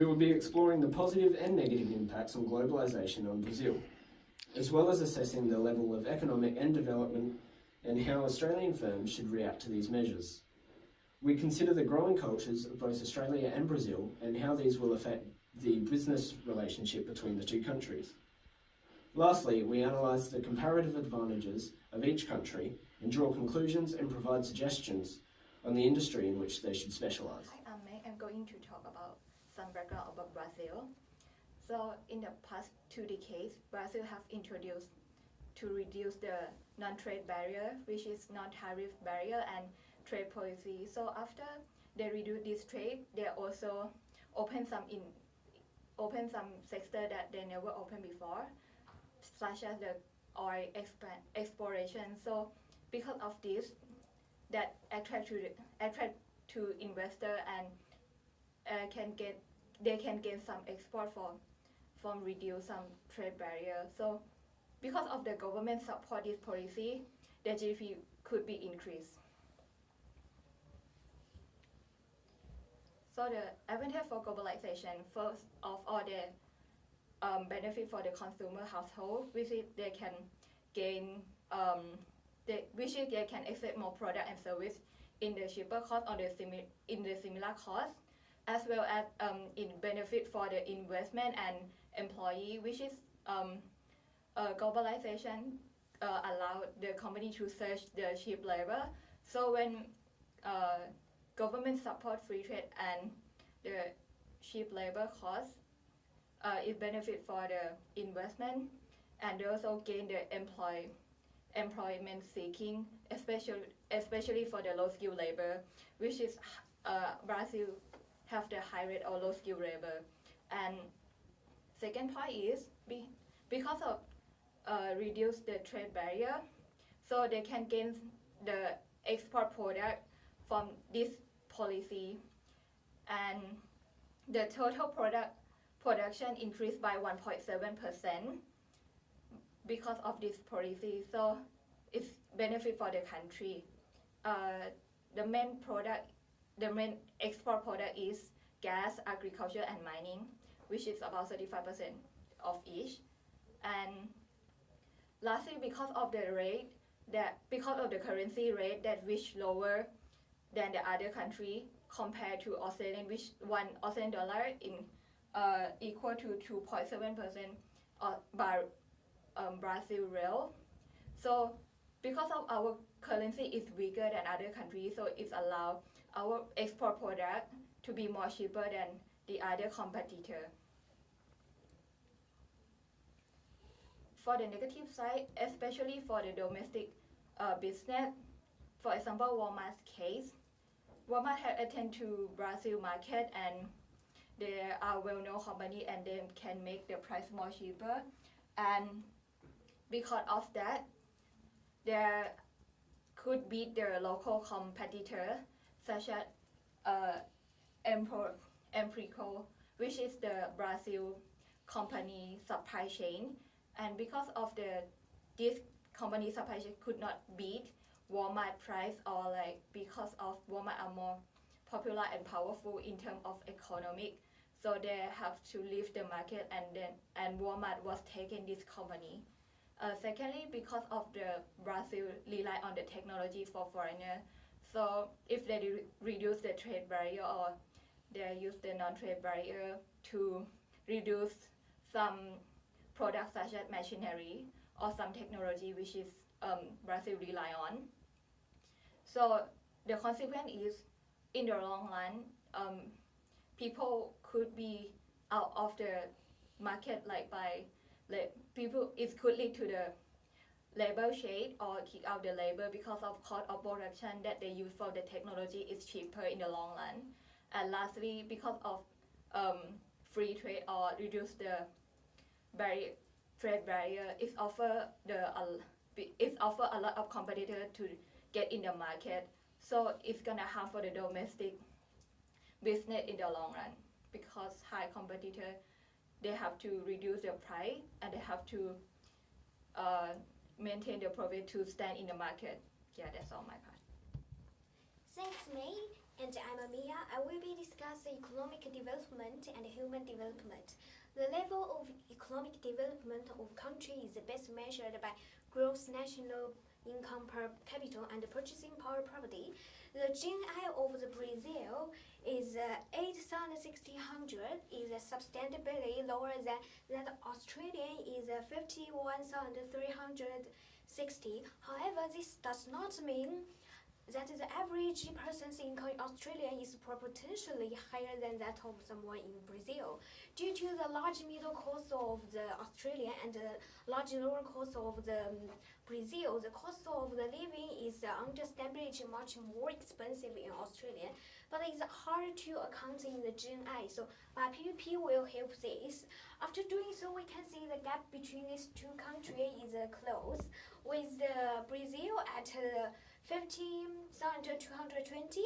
We will be exploring the positive and negative impacts on globalisation on Brazil, as well as assessing the level of economic and development and how Australian firms should react to these measures. We consider the growing cultures of both Australia and Brazil and how these will affect the business relationship between the two countries. Lastly, we analyse the comparative advantages of each country and draw conclusions and provide suggestions on the industry in which they should specialise. Hi, I'm Meg. I'm going to talk about some background about Brazil. So in the past 2 decades, Brazil have introduced to reduce the non-trade barrier, which is non-tariff barrier and trade policy. So after they reduce this trade, they also open some sector that they never opened before, such as the oil exploration. So because of this, that attract to investor and they can gain some export from reduce some trade barrier. So because of the government support this policy, the GDP could be increased. So the advantage for globalization, first of all, the benefit for the consumer household, which is they can gain, they can accept more product and service in the cheaper cost or in the similar cost, as well as in benefit for the investment and employee, which is globalization allow the company to search the cheap labor. So when government support free trade and the cheap labor costs, it benefit for the investment, and they also gain the employment seeking, especially for the low skilled labor, which is Brazil have the high rate of low skilled labor. And second point is because of reduce the trade barrier, so they can gain the export product from this policy, and the total production increased by 1.7% because of this policy. So it's benefit for the country. The main export product is gas, agriculture, and mining, which is about 35% of each. And lastly, because of the currency rate that which lower than the other country compared to Australian, which one Australian dollar in equal to 2.7% by Brazil real. So because of our currency is weaker than other countries, so it's allowed our export product to be more cheaper than the other competitor. For the negative side, especially for the domestic business, for example, Walmart's case, Walmart have attended to Brazil market and they are well-known company and they can make the price more cheaper. And because of that, they could beat their local competitor, such as Empreco, which is the Brazil company supply chain. And because of this company supply chain could not beat Walmart price, or because of Walmart are more popular and powerful in terms of economic, so they have to leave the market, and Walmart was taking this company. Secondly, because of the Brazil rely on the technology for foreigner, so if they reduce the trade barrier or they use the non-trade barrier to reduce some products such as machinery or some technology which is Brazil rely on. So the consequence is, in the long run, people could be out of the market people, it could lead to the labor shade or kick out the labor because of cost of production that they use for the technology is cheaper in the long run. And lastly, because of free trade or reduce the trade barrier, it offer a lot of competitors to get in the market. So it's gonna harm for the domestic business in the long run, because high competitor, they have to reduce their price and they have to maintain their profit to stand in the market. Yeah, that's all my part. Thanks, May. And I'm Amia. I will be discussing economic development and human development. The level of economic development of country is best measured by gross national income per capita and purchasing power property. The GNI of the Brazil is 8,600, is substantially lower than that Australian is 51,360. However, this does not mean that the average person's income in Australia is proportionally higher than that of someone in Brazil. Due to the large middle cost of the Australia and the large lower cost of the Brazil, the cost of the living is understandably much more expensive in Australia, but it's hard to account in the GNI. So PPP will help this. After doing so, we can see the gap between these two countries is close, with Brazil at 15,220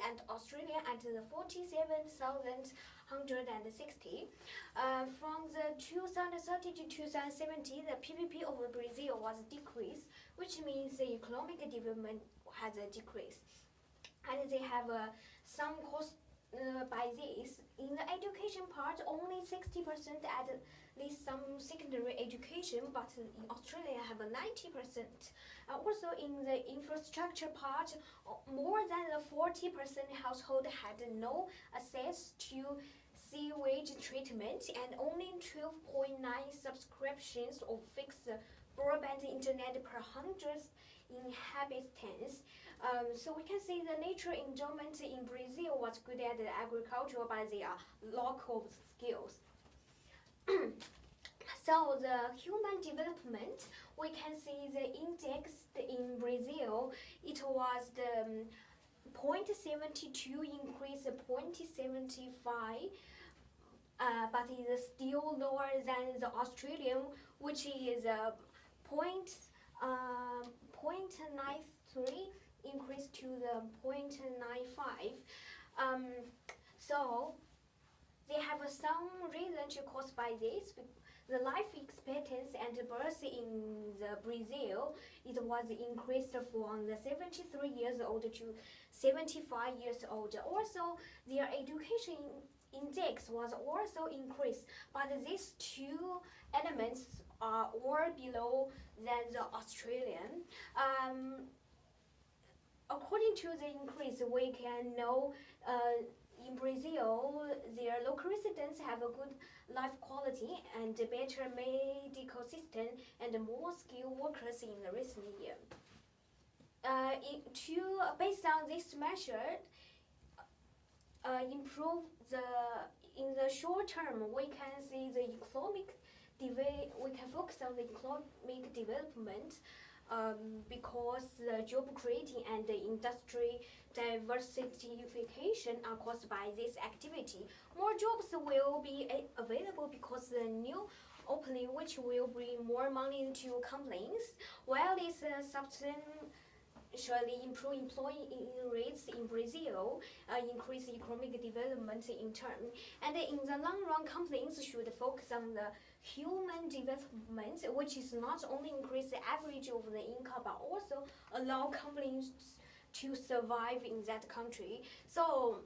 and Australia at the 47,160. From the 2030 to 2070, the PPP of Brazil was decreased, which means the economic development has decreased. And they have some cost by this. In the education part, only 60% at least some secondary education, but in Australia have 90%. Also in the infrastructure part, more than 40% household had no access to sewage treatment, and only 12.9 subscriptions of fixed broadband internet per 100 inhabitants. So we can see the nature enjoyment in Brazil was good at agriculture, but their lack of skills. So the human development, we can see the index in Brazil, it was the 0.72 increase 0.75, but it is still lower than the Australian, which is 0.93 increase to the 0.95. So they have some reason to cause by this. The life expectancy and birth in the Brazil, it was increased from the 73 years old to 75 years old. Also, their education index was also increased, but these two elements are all below than the Australian. According to the increase, we can know in Brazil, their local residents have a good life quality and a better medical system and more skilled workers in the recent year. Based on this measure, improve in the short term, we can see the we can focus on the economic development. Because the job creating and the industry diversification are caused by this activity. More jobs will be available because the new opening, which will bring more money into companies, while it's substantially improve employee rates in Brazil, increase economic development in turn. And in the long run, companies should focus on the human development, which is not only increase the average of the income, but also allow companies to survive in that country. So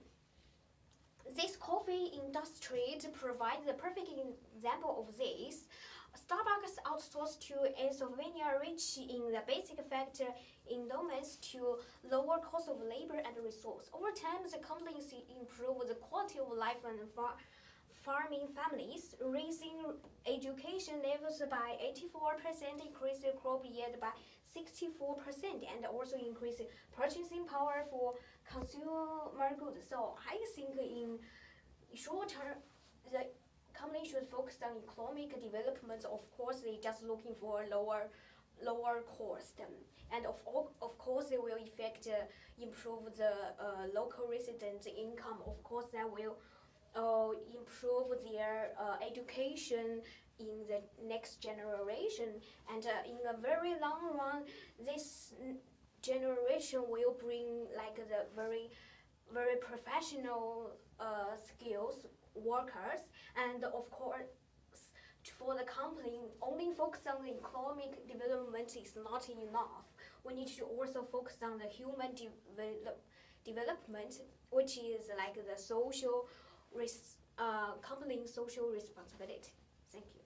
this coffee industry to provide the perfect example of this. Starbucks outsourced to Slovenia, rich in the basic factor endowments to lower cost of labor and resource. Over time, the companies improve the quality of life and farming families, raising education levels by 84%, increase the crop yield by 64%, and also increase purchasing power for consumer goods. So I think in short term, the company should focus on economic development. Of course, they just looking for lower cost, and of course they will improve the local resident income. Of course, that will improve their education in the next generation, and in a very long run, this generation will bring like the very professional skills workers, and of course for the company only focus on the economic development is not enough. We need to also focus on the human development which is like the social company social responsibility. Thank you.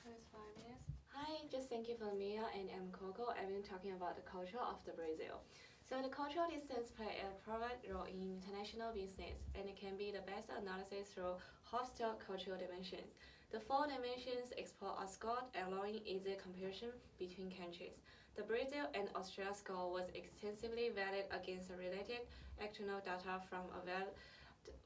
First 5 minutes. Hi, just thank you for Mia and I'm Coco. I've been talking about the culture of the Brazil. So the cultural distance play a prominent role in international business, and it can be the best analysis through hostile cultural dimensions. The 4 dimensions explore a score, allowing easy comparison between countries. The Brazil and Australia score was extensively valid against related external data from a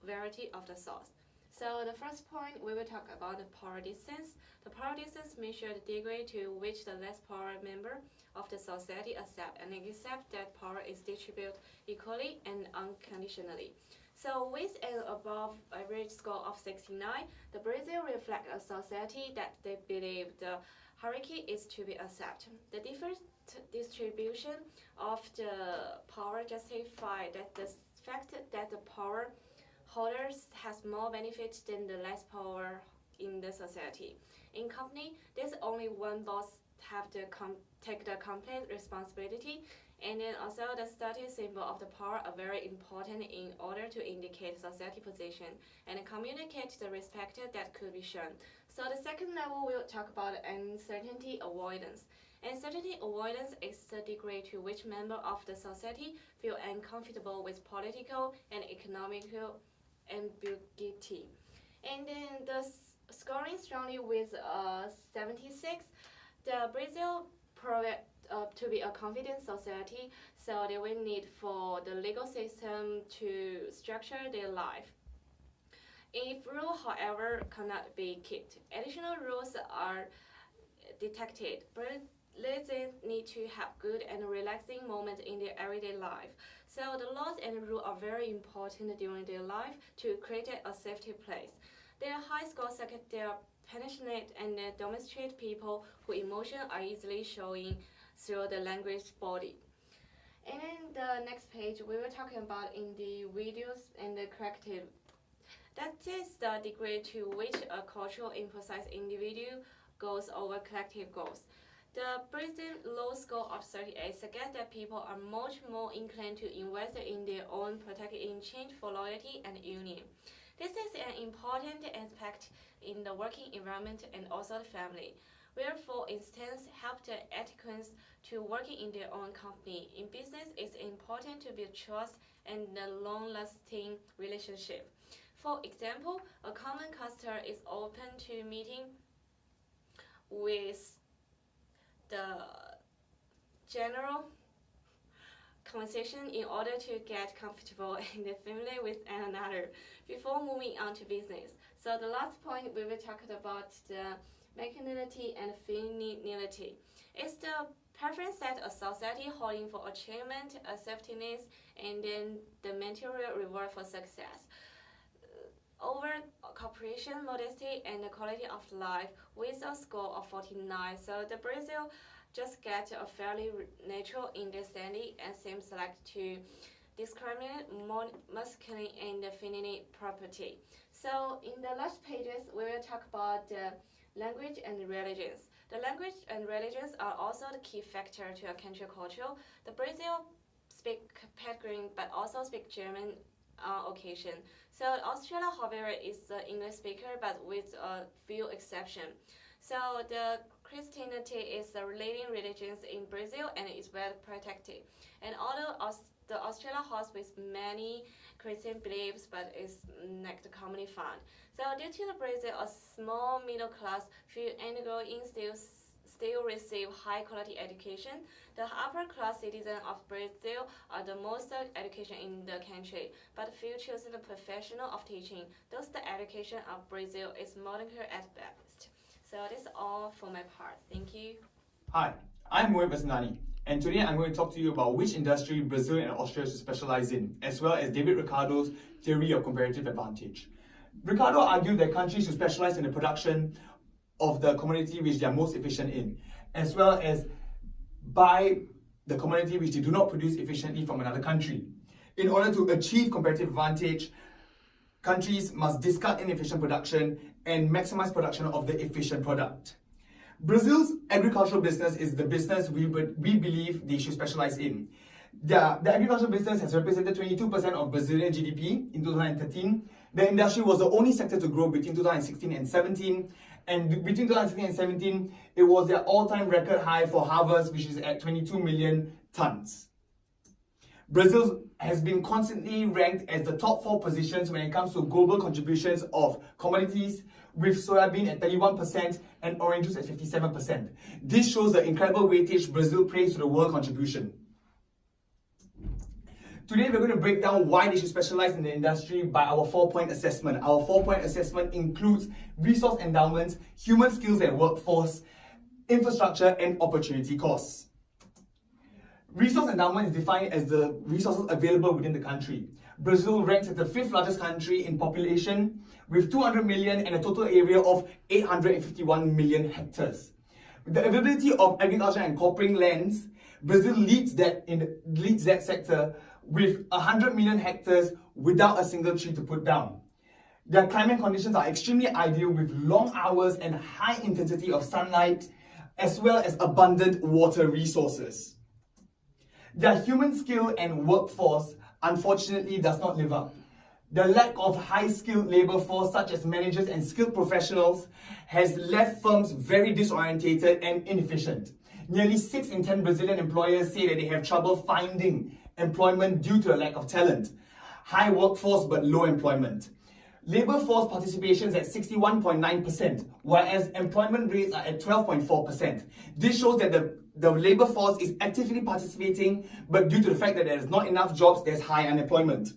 variety of the sources. So the first point, we will talk about the power distance. The power distance measures the degree to which the less power member of the society accept that power is distributed equally and unconditionally. So with an above average score of 69, the Brazil reflects a society that they believe the hierarchy is to be accepted. The different distribution of the power justify that the fact that the power holders has more benefits than the less power in the society. In company, there's only one boss have to take the complete responsibility, and then also the status symbol of the power are very important in order to indicate society position and communicate the respect that could be shown. So the second level we'll talk about uncertainty avoidance. Uncertainty avoidance is the degree to which members of the society feel uncomfortable with political and economical ambiguity. And then the scoring strongly with 76, the Brazil proved to be a confident society, so they will need for the legal system to structure their life. If rules, however, cannot be kept, additional rules are detected. Brazilians need to have good and relaxing moments in their everyday life. So the laws and rules are very important during their life to create a safety place. Their high scores suggest they are passionate and demonstrate people whose emotions are easily showing through the language body. And then the next page, we were talking about individuals and the collective. That is the degree to which a culture emphasizes individual goals over collective goals. The Brazilian low score of 38 suggests that people are much more inclined to invest in their own protected exchange for loyalty and union. This is an important aspect in the working environment and also the family, where, for instance, help the etiquette to working in their own company. In business, it's important to build trust and a long-lasting relationship. For example, a common customer is open to meeting with the general conversation in order to get comfortable and familiar with another before moving on to business. So the last point we will talk about the mechanality and finality. It's the preference that a society holding for achievement, acceptance, and then the material reward for success over cooperation, modesty, and the quality of life with a score of 49. So the Brazil just get a fairly natural understanding and seems like to discriminate masculine and feminine property. So in the last pages, we will talk about the language and religions. The language and religions are also the key factor to a country culture. The Brazil speak Mandarin but also speak German on occasion. So Australia, however, is the English speaker but with a few exceptions. So the Christianity is the leading religion in Brazil and is well protected. And although the Australia hosts with many Christian beliefs, but is not commonly found. So due to the Brazil, a small middle class, few undergoing still receive high quality education. The upper class citizens of Brazil are the most education in the country, but few choose the professional of teaching. Thus the education of Brazil is moderate at best. So that's all for my part. Thank you. Hi, I'm Moe Basnani, and today I'm going to talk to you about which industry Brazil and Australia should specialize in, as well as David Ricardo's theory of comparative advantage. Ricardo argued that countries should specialize in the production of the commodity which they are most efficient in, as well as buy the commodity which they do not produce efficiently from another country. In order to achieve comparative advantage, countries must discard inefficient production and maximize production of the efficient product. Brazil's agricultural business is the business we believe they should specialize in. The agricultural business has represented 22% of Brazilian GDP in 2013. The industry was the only sector to grow between 2016 and 17. And between 2016 and 17, it was their all-time record high for harvest, which is at 22 million tons. Brazil has been constantly ranked as the top 4 positions when it comes to global contributions of commodities, with soybean at 31% and orange juice at 57%. This shows the incredible weightage Brazil plays to the world contribution. Today we're going to break down why they should specialize in the industry by our 4-point assessment. Our 4-point assessment includes resource endowments, human skills and workforce, infrastructure and opportunity costs. Resource endowment is defined as the resources available within the country. Brazil ranks as the 5th largest country in population with 200 million and a total area of 851 million hectares. With the availability of agriculture and cooperating lands, Brazil leads that sector with 100 million hectares without a single tree to put down. Their climate conditions are extremely ideal with long hours and high intensity of sunlight, as well as abundant water resources. Their human skill and workforce unfortunately does not live up. The lack of high-skilled labor force such as managers and skilled professionals has left firms very disorientated and inefficient. Nearly 6 in 10 Brazilian employers say that they have trouble finding employment due to a lack of talent. High workforce but low employment. Labor force participation is at 61.9%, whereas employment rates are at 12.4%. This shows that the labor force is actively participating, but due to the fact that there is not enough jobs, there's high unemployment.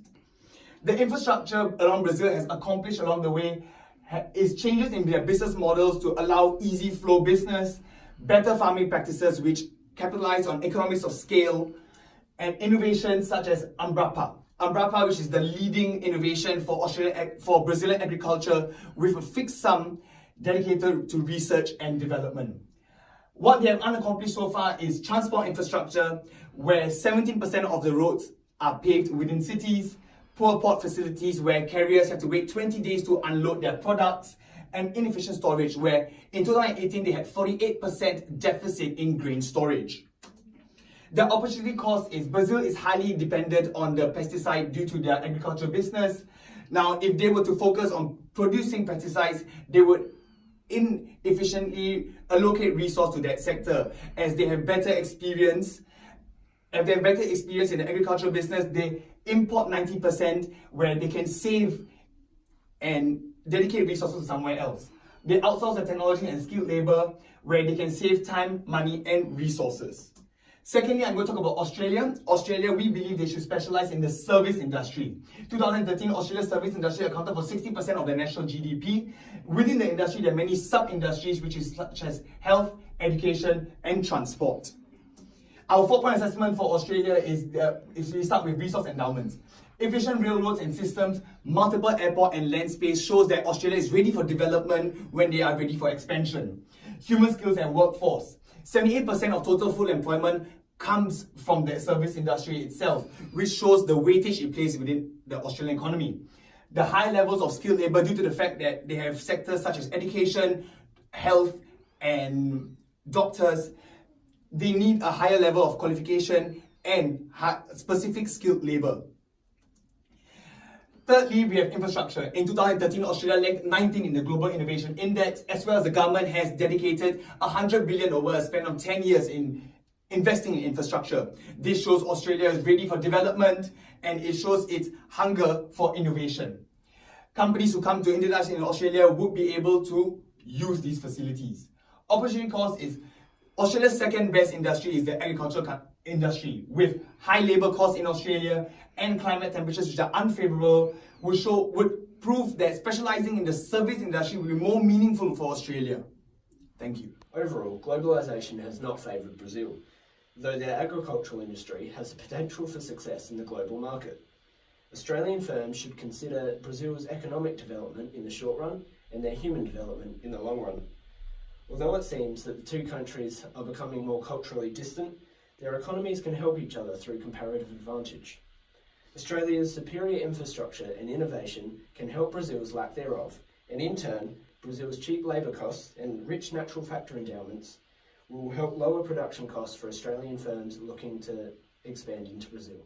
The infrastructure around Brazil has accomplished along the way is changes in their business models to allow easy flow business, better farming practices which capitalize on economies of scale, and innovations such as Embrapa. Embrapa, which is the leading innovation for Brazilian agriculture, with a fixed sum dedicated to research and development. What they have unaccomplished so far is transport infrastructure, where 17% of the roads are paved within cities, poor port facilities where carriers have to wait 20 days to unload their products, and inefficient storage, where in 2018 they had 48% deficit in grain storage. The opportunity cost is Brazil is highly dependent on the pesticide due to their agriculture business. Now, if they were to focus on producing pesticides, they would inefficiently allocate resource to that sector, as they have better experience. If they have better experience in the agricultural business, they import 90%, where they can save and dedicate resources somewhere else. They outsource the technology and skilled labor, where they can save time, money and resources. Secondly, I'm going to talk about Australia. Australia, we believe they should specialize in the service industry. 2013, Australia's service industry accounted for 60% of their national GDP. Within the industry, there are many sub-industries, such as health, education, and transport. Our 4-point assessment for Australia is we start with resource endowments. Efficient railroads and systems, multiple airport and land space shows that Australia is ready for development when they are ready for expansion. Human skills and workforce. 78% of total full employment comes from the service industry itself, which shows the weightage it plays within the Australian economy. The high levels of skilled labor due to the fact that they have sectors such as education, health, and doctors. They need a higher level of qualification and specific skilled labor. Thirdly, we have infrastructure. In 2013, Australia ranked 19 in the Global Innovation Index, as well as the government has dedicated $100 billion over a span of 10 years in investing in infrastructure. This shows Australia is ready for development, and it shows its hunger for innovation. Companies who come to invest in Australia would be able to use these facilities. Opportunity cost is Australia's second best industry is the agricultural industry, with high labor costs in Australia and climate temperatures which are unfavorable, would prove that specializing in the service industry will be more meaningful for Australia. Thank you. Overall, globalisation has not favoured Brazil, though their agricultural industry has the potential for success in the global market. Australian firms should consider Brazil's economic development in the short run and their human development in the long run. Although it seems that the two countries are becoming more culturally distant, their economies can help each other through comparative advantage. Australia's superior infrastructure and innovation can help Brazil's lack thereof, and in turn, Brazil's cheap labour costs and rich natural factor endowments will help lower production costs for Australian firms looking to expand into Brazil.